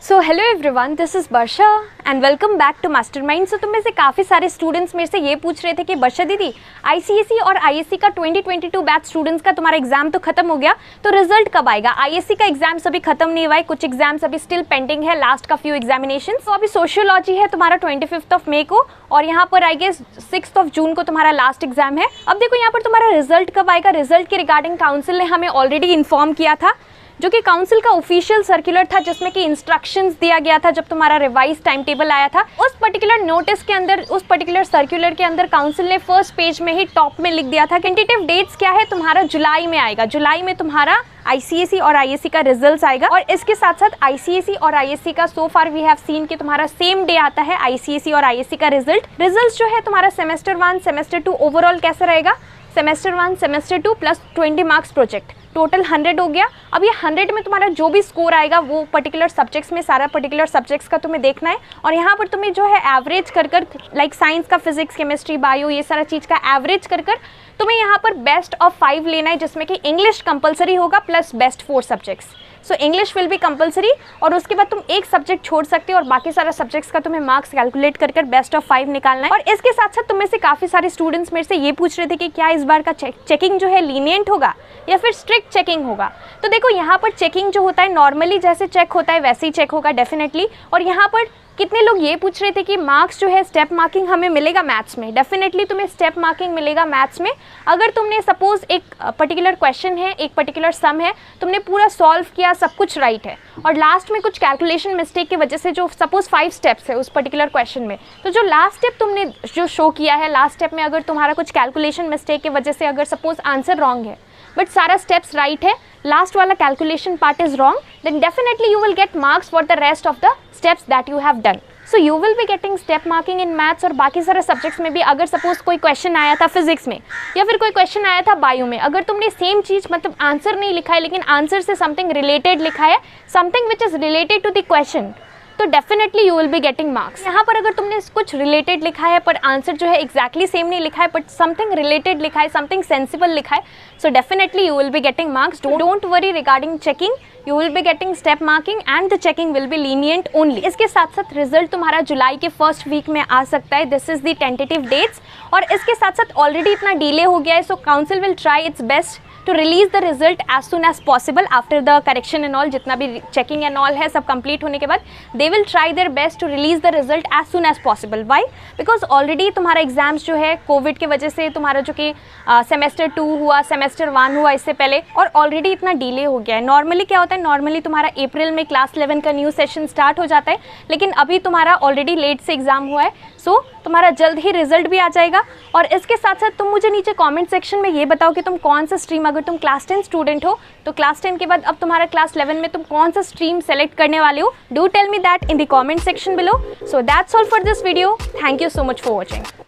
So hello everyone, this is Varsha and welcome back to Mastermind. So तुम में से काफ़ी सारे स्टूडेंट्स मेरे से ये पूछ रहे थे कि वर्षा दीदी, आईसीएसई और आईएससी का 2022 बैच स्टूडेंट्स का तुम्हारा एग्जाम तो खत्म हो गया, तो रिजल्ट कब आएगा? आईएससी का एग्जाम्स अभी खत्म नहीं हुआ है, कुछ एग्जाम्स अभी स्टिल पेंडिंग है, लास्ट का फ्यू एग्जामिनेशन। तो अभी सोशियोलॉजी है तुम्हारा 25 मई को, और यहाँ पर आई गेस 6 जून को तुम्हारा लास्ट एग्जाम है। अब देखो यहाँ पर तुम्हारा रिजल्ट कब आएगा। रिजल्ट के रिगार्डिंग काउंसिल ने हमें ऑलरेडी इन्फॉर्म किया था, जो कि काउंसिल का ऑफिशियल सर्कुलर था, जिसमें कि इंस्ट्रक्शंस दिया गया था जब तुम्हारा रिवाइज टाइम टेबल आया था। उस पर्टिकुलर नोटिस के अंदर, उस पर्टिकुलर सर्कुलर के अंदर काउंसिल ने फर्स्ट पेज में ही टॉप में लिख दिया था कि टेंटेटिव डेट्स क्या है, तुम्हारा जुलाई में आएगा। जुलाई में तुम्हारा आईसीएसई और आईएससी का रिजल्ट आएगा। और इसके साथ साथ आईसीएसई और आईएससी का सो फार वी हैव सीन कि तुम्हारा सेम डे आता है आईसीएसई और आईएससी का रिजल्ट जो है तुम्हारा सेमेस्टर 1 सेमेस्टर 2 ओवरऑल कैसा रहेगा, semester 1 semester 2 plus 20 marks project, total 100 हो गया। अब ये 100 में तुम्हारा जो भी स्कोर आएगा वो पर्टिकुलर सब्जेक्ट्स में, सारा पर्टिकुलर सब्जेक्ट्स का तुम्हें देखना है। और यहाँ पर तुम्हें जो है एवरेज कर लाइक साइंस का, फिजिक्स, केमिस्ट्री, बायो, ये सारा चीज़ का एवरेज कर तुम्हें यहाँ पर बेस्ट ऑफ 5 लेना है, जिसमें कि इंग्लिश कंपलसरी होगा plus best 4 subjects. So English will be compulsory, और उसके बाद तुम एक सब्जेक्ट छोड़ सकते हो और बाकी सारा सब्जेक्ट्स का तुम्हें मार्क्स कैलकुलेट कर बेस्ट ऑफ 5 निकालना है। और इसके साथ साथ तुम में से काफ़ी सारे स्टूडेंट्स मेरे से ये पूछ रहे थे कि क्या इस बार का चेकिंग जो है लीनियंट होगा या फिर स्ट्रिक्ट चेकिंग होगा। तो देखो यहाँ पर चेकिंग जो होता है नॉर्मली जैसे चेक होता है वैसे ही चेक होगा डेफिनेटली। और यहाँ पर कितने लोग ये पूछ रहे थे कि मार्क्स जो है स्टेप मार्किंग हमें मिलेगा मैथ्स में। डेफिनेटली तुम्हें स्टेप मार्किंग मिलेगा मैथ्स में। अगर तुमने सपोज एक पर्टिकुलर क्वेश्चन है, एक पर्टिकुलर सम है, तुमने पूरा सॉल्व किया, सब कुछ राइट है, और लास्ट में कुछ कैलकुलेशन मिस्टेक की वजह से जो सपोज 5 स्टेप्स है उस पर्टिकुलर क्वेश्चन में, तो जो लास्ट स्टेप तुमने जो शो किया है, लास्ट स्टेप में अगर तुम्हारा कुछ कैलकुलेशन मिस्टेक की वजह से अगर सपोज आंसर रॉन्ग है बट सारा स्टेप्स राइट है, लास्ट वाला calculation part is wrong, then definitely you will get marks for the rest of the steps that you have done. So you will be getting step marking in maths. और बाकी सारे subjects में भी अगर suppose कोई question आया था physics में या फिर कोई क्वेश्चन आया था बायो में, अगर तुमने सेम चीज़ मतलब आंसर नहीं लिखा है लेकिन आंसर से समथिंग रिलेटेड लिखा है, something which is related to the question, तो definitely you will be getting marks. यहाँ पर अगर तुमने कुछ रिलेटेड लिखा है पर आंसर जो है एग्जैक्टली सेम नहीं लिखा है बट समथिंग रिलेटेड लिखा है, समथिंग सेंसिबल लिखा है, so definitely you will be getting marks. Don't worry regarding checking, you will be getting step marking and the checking will be lenient only. इसके साथ साथ रिजल्ट तुम्हारा जुलाई के फर्स्ट वीक में आ सकता है, this is the tentative dates. और इसके साथ साथ ऑलरेडी इतना डिले हो गया है, so council will try its best to release the result as soon as possible after the correction and all, जितना भी checking and all है सब complete होने के बाद they will try their best to release the result as soon as possible. Why? Because already तुम्हारा exams जो है कोविड की वजह से तुम्हारा जो कि सेमेस्टर 2 हुआ, सेमेस्टर 1 हुआ इससे पहले, और ऑलरेडी इतना डिले हो गया है। नॉर्मली क्या होता है, नॉर्मली तुम्हारा अप्रैल में क्लास 11 का न्यू सेशन स्टार्ट हो जाता है, लेकिन अभी तुम्हारा ऑलरेडी लेट से एग्जाम हुआ है, सो तुम्हारा जल्द ही रिजल्ट भी आ जाएगा। और इसके साथ साथ तुम मुझे नीचे कमेंट सेक्शन में ये बताओ कि तुम कौन सा स्ट्रीम, अगर तुम क्लास 10 स्टूडेंट हो तो क्लास 10 के बाद अब तुम्हारा क्लास 11 में तुम कौन सा स्ट्रीम सेलेक्ट करने वाले हो। Do tell me that in the comment section below. So that's all for this video. Thank you so much for watching.